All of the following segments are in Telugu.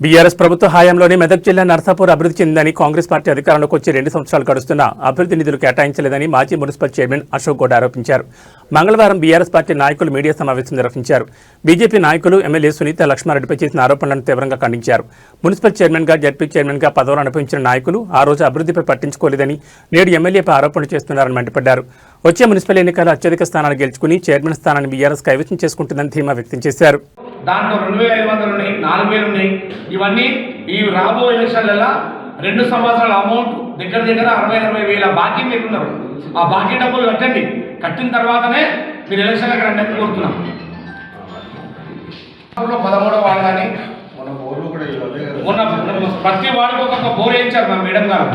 బీఆర్ఎస్ ప్రభుత్వ హయాంలోనే మెదక్ జిల్లా నర్సాపూర్ అభివృద్ధి చెందిందని కాంగ్రెస్ పార్టీ అధికారంలోకి వచ్చి 2 సంవత్సరాలు గడుస్తున్నా అభివృద్ధి నిధులు కేటాయించలేదని మాజీ మున్సిపల్ చైర్మన్ అశోక్ గౌడ్ ఆరోపించారు. మంగళవారం బీఆర్ఎస్ పార్టీ నాయకులు మీడియా సమావేశం నిర్వహించారు. బీజేపీ నాయకులు ఎమ్మెల్యే సునీత లక్ష్మారెడ్డిపై చేసిన ఆరోపణలను తీవ్రంగా ఖండించారు. మున్సిపల్ చైర్మన్గా జడ్పీ చైర్మన్గా పదవులు అనుభవించిన నాయకులు ఆ రోజు అభివృద్ధిపై పట్టించుకోలేదని నేడు ఎమ్మెల్యేపై ఆరోపణలు చేస్తున్నారని మండిపడ్డారు. వచ్చే మున్సిపల్ ఎన్నికల్లో అత్యధిక స్థానాలు గెలుచుకుని చైర్మన్ స్థానాన్ని బీఆర్ఎస్ కైవసం చేసుకుంటుందని ధీమా వ్యక్తం చేశారు. దాంట్లో 2500 ఉన్నాయి, 4000 ఉన్నాయి. ఇవన్నీ ఈ రాబోయే ఎలక్షన్లలో 2 సంవత్సరాల అమౌంట్ దగ్గర 60-70 వేల బాకీ మీరున్నారు. ఆ బాకీ డబ్బులు కట్టండి. కట్టిన తర్వాతనే మీరు ఎలక్షన్ అక్కడ నెత్తి కోరుతున్నాం. 13వ వార్డు కానీ మొన్న ప్రతి వార్డుకు ఒక్కొక్క బోర్ వేయించారు మా మేడం గారు.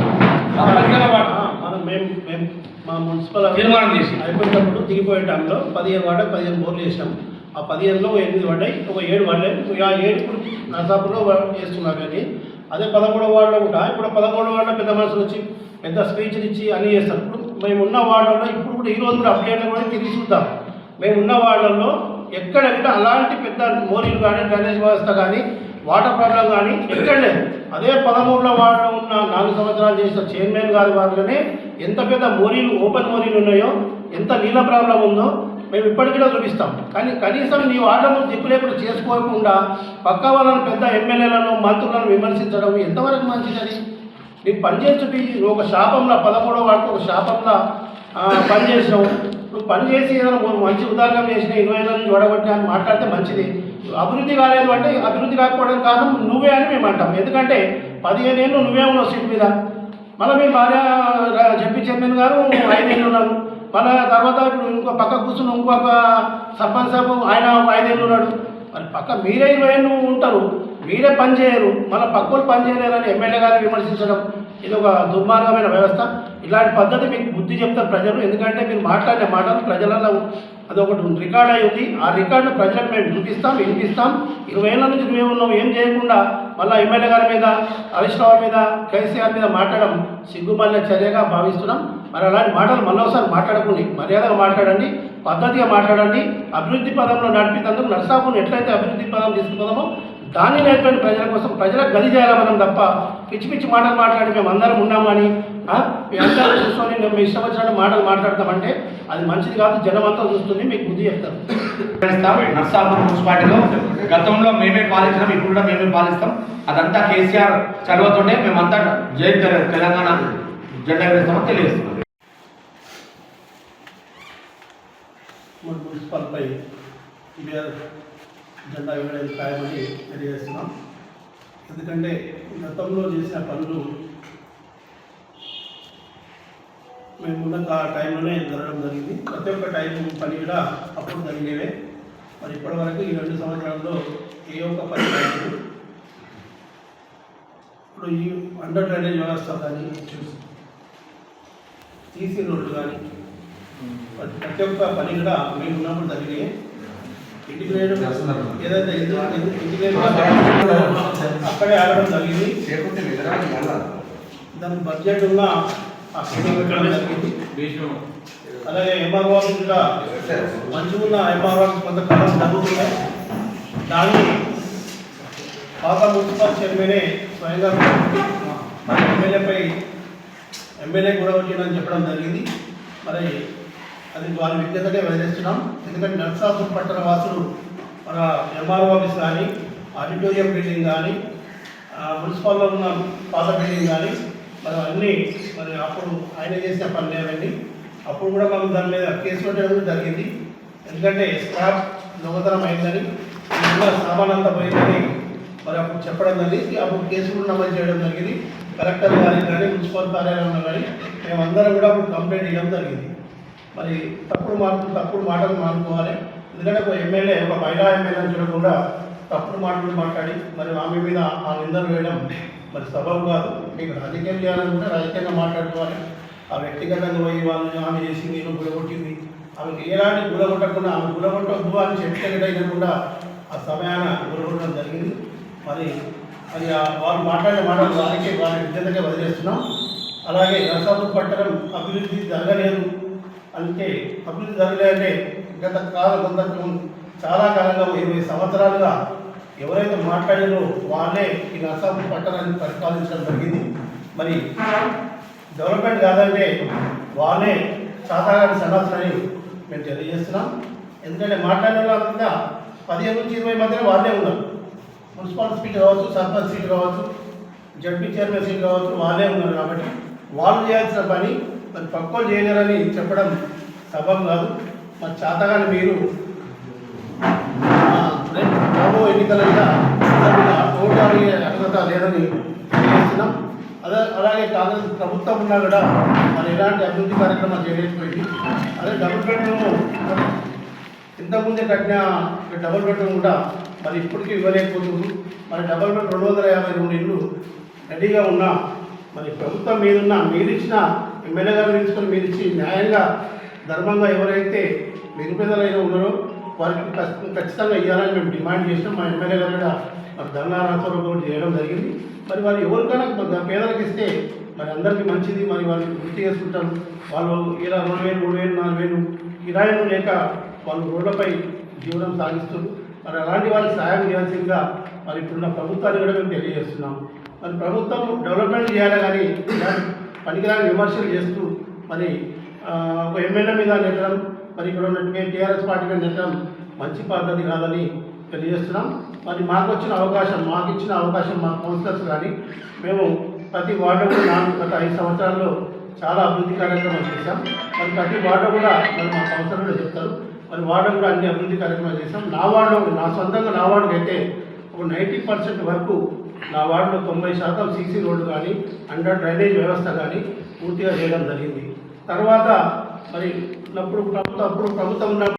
మా మున్సిపల్ తీర్మానం చేసి అయిపోయినప్పుడు దిగిపోయే టైంలో 15 వార్డు 15 బోర్లు వేసాం. ఆ 15లో 8 పడ్డాయి, ఒక 7 పడ్డాయి. ఆ 7 ఇప్పుడు నర్సాపూర్లో వేస్తున్నారు. కానీ అదే 13వ వార్డులో కూడా ఇప్పుడు 13వ వార్డులో పెద్ద మనుషులు వచ్చి పెద్ద స్పీచ్లు ఇచ్చి అన్నీ చేస్తారు. ఇప్పుడు మేము ఉన్న వార్డుల్లో ఇప్పుడు కూడా ఈరోజు కూడా అప్డేట్ కూడా తిరిగి చూద్దాం. మేము ఉన్న వార్డుల్లో ఎక్కడెక్కడ అలాంటి పెద్ద మోరీలు కానీ డ్రైనేజ్ వ్యవస్థ కానీ వాటర్ ప్రాబ్లం కానీ ఎక్కడ లేదు. అదే 13వ వార్డులో ఉన్న 4 సంవత్సరాలు చేసిన చైర్మన్ గారి వార్డులోనే ఎంత పెద్ద మోరీలు ఓపెన్ మోరీలు ఉన్నాయో, ఎంత నీళ్ళ ప్రాబ్లం ఉందో మేము ఇప్పటికీ చూపిస్తాం. కానీ కనీసం నీ వార్డును దిక్కు లేకుండా చేసుకోకుండా పక్క వాళ్ళను పెద్ద ఎమ్మెల్యేలను మంత్రులను విమర్శించడం ఎంతవరకు మంచిదని? నీకు పనిచేసి నువ్వు ఒక శాపంలో 13వ వార్డుకు ఒక శాపంలో పనిచేసినావు. నువ్వు పనిచేసి ఏదైనా మంచి ఉదాహరణ చేసిన 20 ఏళ్ళ నుంచి ఓడగొట్టి అని మాట్లాడితే మంచిది. అభివృద్ధి కాలేదు అంటే అభివృద్ధి కాకపోవడం కారణం నువ్వే అని మేము అంటాం. ఎందుకంటే 15 ఏళ్ళు నువ్వే ఉన్నావు సీట్ మీద. మళ్ళీ మీ భార్య జడ్పీ చైర్మన్ గారు 5 ఏళ్ళు ఉన్నారు. మళ్ళీ తర్వాత ఇప్పుడు ఇంకో పక్క కూర్చుని ఇంకొక సర్పంచ్ సాబు ఆయన 5 ఏళ్ళు ఉన్నాడు. మరి పక్క మీరే 20 ఏళ్ళు ఉంటారు, మీరే పని చేయరు, మళ్ళీ పక్కలు పని చేయలేరని ఎమ్మెల్యే గారిని విమర్శించడం ఇది ఒక దుర్మార్గమైన వ్యవస్థ. ఇలాంటి పద్ధతి మీకు బుద్ధి చెప్తారు ప్రజలు. ఎందుకంటే మీరు మాట్లాడిన మాటలు ప్రజలలో అదొకటి రికార్డ్ అయి ఉంది. ఆ రికార్డును ప్రజలకు మేము చూపిస్తాం, వినిపిస్తాం. 20 ఏళ్ళ నుంచి మేము ఉన్నాం, ఏం చేయకుండా మళ్ళీ ఎమ్మెల్యే గారి మీద, హరీష్ రావు మీద, కేసీఆర్ మీద మాట్లాడడం సిగ్గుమల్లె చర్యగా భావిస్తున్నాం. మరి అలాంటి మాటలు మళ్ళీ ఒకసారి మాట్లాడకుండా మర్యాదగా మాట్లాడండి, పద్ధతిగా మాట్లాడండి. అభివృద్ధి పదంలో నడిపేందుకు నర్సాపూర్ని ఎట్లయితే అభివృద్ధి పదం తీసుకుందామో దాన్ని నేర్పండి ప్రజల కోసం. ప్రజలకు గది చేయాలి మనం తప్ప పిచ్చి పిచ్చి మాటలు మాట్లాడి మేము అందరం ఉన్నాం కానీ మీ అందరూ చూసుకొని మేము ఇష్టం వచ్చినట్టు మాటలు మాట్లాడతామంటే అది మంచిది కాదు. జనం అంతా చూస్తుంది, మీకు బుద్ధి చెప్తారు. నర్సాపూర్ మున్సిపాలిటీలో గతంలో మేమే పాలించినాం, ఇప్పుడు కూడా మేమే పాలిస్తాం. అదంతా కేసీఆర్ చదవతోనే మేమంతా జై తెలంగాణ జెండా వేస్తామని తెలియజేస్తున్నాం. మన మున్సిపల్పై జెండా వేయడానికి ఖాయమని తెలియజేస్తున్నాం. ఎందుకంటే గతంలో చేసిన పనులు మేమున్న టైంలోనే జరగడం జరిగింది. ప్రతి ఒక్క టైం పని కూడా అప్పుడు జరిగేవే. మరి ఇప్పటివరకు ఈ 2 సంవత్సరాల్లో ఏ ఒక్క పని లేదు. ఇప్పుడు ఈ అండర్ డ్రైనేజ్ వ్యవస్థ కానీ, సీసీ రోడ్లు కానీ ప్రతి ఒక్క పని కూడా మేము ఉన్నప్పుడు జరిగాయి. ఇంటిగ్రేటెడ్ ఏదైతే ఇంటిగ్రేటెడ్ అక్కడే ఆగడం జరిగింది. దానికి బడ్జెట్ ఉన్న జరిగింది. అలాగే ఎంఆర్ఓ ఆఫీస్ కూడా మంచిగా ఉన్న ఎంఆర్ఓ ఆఫీస్ కొంతకాలం జరుగుతున్నాయి. దాన్ని పాత మున్సిపల్ చైర్మనే స్వయంగా ఎమ్మెల్యే కూడా వచ్చిందని చెప్పడం జరిగింది. మరి అది వారి విజ్ఞతగా వదిలేస్తున్నాం. ఎందుకంటే నర్సాపూర్ పట్టణ వాసులు మన ఎంఆర్ఓ ఆఫీస్ కానీ, ఆడిటోరియం బిల్డింగ్ కానీ, మున్సిపల్లో ఉన్న పాత బిల్డింగ్ కానీ మరి అన్నీ మరి అప్పుడు ఆయన చేసిన పనులు ఏమండి. అప్పుడు కూడా మనం దాని మీద కేసు పెట్టడం జరిగింది. ఎందుకంటే స్క్రాప్ దొంగతనం అయిందని, సామాన్ అంతా పోయిందని మరి అప్పుడు చెప్పడం జరిగింది. అప్పుడు కేసు కూడా నమోదు చేయడం జరిగింది. కలెక్టర్ గారికి కానీ, మున్సిపల్ కార్యాలయంలో కానీ మేమందరం కూడా అప్పుడు కంప్లైంట్ ఇవ్వడం జరిగింది. మరి తప్పుడు మాటలు మానుకోవాలి. ఎందుకంటే ఒక ఎమ్మెల్యే, ఒక మహిళా ఎమ్మెల్యేని చూడకుండా తప్పుడు మాటలు మాట్లాడి మరి ఆమె మీద ఆ నిందలు వేయడం మరి సబబు కాదు. మీకు రాజకీయం చేయాలనుకుంటే రాజకీయంగా మాట్లాడుకోవాలి. ఆ వ్యక్తిగతంగా పోయి వాళ్ళు ఆమె చేసింది, నేను గులగొట్టింది, ఆమెకి ఎలాంటి గులగొట్టకుండా ఆమె గులగొట్టద్దు అని చెప్పేటైనా ఆ సమయాన గులగొట్టడం జరిగింది. మరి అది వాళ్ళు మాట్లాడిన మాటలు వారి విద్యతగా వదిలేస్తున్నాం. అలాగే నర్సాపూర్ పట్టణం అభివృద్ధి జరగలేదు అంటే అభివృద్ధి జరగలేదంటే చాలా కాలంగా 20 సంవత్సరాలుగా ఎవరైతే మాట్లాడారో వాళ్ళే ఈ నర్సాపూర్ పట్టణాన్ని పరిపాలించడం జరిగింది. మరి డెవలప్మెంట్ కాదంటే వాళ్ళే సాధారణ సన్నాసులని మేము తెలియజేస్తున్నాం. ఎందుకంటే మాట్లాడిన వాళ్ళంతా 15 నుంచి 20 మధ్యలో వాళ్ళే ఉన్నారు. మున్సిపల్ సీట్ కావచ్చు, సర్పంచ్ సీట్ కావచ్చు, జడ్పీ చైర్మన్ సీట్ కావచ్చు, వాళ్ళే ఉన్నారు. కాబట్టి వాళ్ళు చేయాల్సిన పని మరి పక్కోళ్ళు చేయలేరని చెప్పడం సబబు కాదు. మరి చేతగాని మీరు బాబు ఎన్నికలలో ఓటు అడిగే అర్హత లేదని తెలియజేస్తున్నాం. అలాగే కాంగ్రెస్ ప్రభుత్వం ఉన్నా కూడా మరి ఎలాంటి అభివృద్ధి కార్యక్రమాలు చేయలేకపోయింది. అదే డబుల్ బెడ్రూమ్ ఇంతకుముందే కట్టిన డబుల్ బెడ్రూమ్ కూడా మరి ఇప్పటికీ ఇవ్వలేకపోతుంది. మరి డబుల్ బెడ్ 252 ఇళ్ళు రెడీగా ఉన్నా మరి ప్రభుత్వం మీదున్న మీరిచ్చిన ఎమ్మెల్యే గారు తీసుకొని మీరిచ్చి న్యాయంగా ధర్మంగా ఎవరైతే నిరుపేదలైన ఉన్నారో వారికి ఖచ్చితంగా ఇవ్వాలని మేము డిమాండ్ చేసినాం. మా ఎమ్మెల్యే గారు కూడా మరి ధర్నారాత్సవం కూడా చేయడం జరిగింది. మరి వారు ఎవరికైనా పేదలకు ఇస్తే మరి అందరికీ మంచిది. మరి వాళ్ళు వృత్తి చేసుకుంటారు. వాళ్ళు ఇలా 2,000, 3,000, 4,000 కిరాయిలు లేక వాళ్ళు రోడ్లపై జీవనం సాగిస్తారు. మరి అలాంటి వాళ్ళకి సహాయం చేయాల్సిందిగా మరి ఇప్పుడున్న ప్రభుత్వాన్ని కూడా మేము తెలియజేస్తున్నాం. మరి ప్రభుత్వం డెవలప్మెంట్ చేయాలి కానీ పనికిరాని విమర్శలు చేస్తూ మరి ఒక ఎమ్మెల్యే మీద నెట్టడం, మరి ఇక్కడ ఉన్నట్టుగా టీఆర్ఎస్ పార్టీ మీద నెట్టడం మంచి పద్ధతి కాదని తెలియజేస్తున్నాం. మరి మాకు ఇచ్చిన అవకాశం మా కౌన్సిలర్స్ కానీ మేము ప్రతి వార్డు కూడా గత 5 సంవత్సరాల్లో చాలా అభివృద్ధి కార్యక్రమాలు చేశాం. మరి ప్రతి వార్డు కూడా మరి మా కౌన్సిలర్ కూడా చెప్తారు. మరి వార్డు కూడా అన్ని అభివృద్ధి కార్యక్రమాలు చేశాం. నా సొంతంగా నా వార్డుకి అయితే ఒక 90% వరకు నా వార్డులో 90% సీసీ రోడ్డు కానీ అండర్ డ్రైనేజ్ వ్యవస్థ కానీ పూర్తిగా చేయడం జరిగింది. తర్వాత మరి ప్రభుత్వం ఉన్న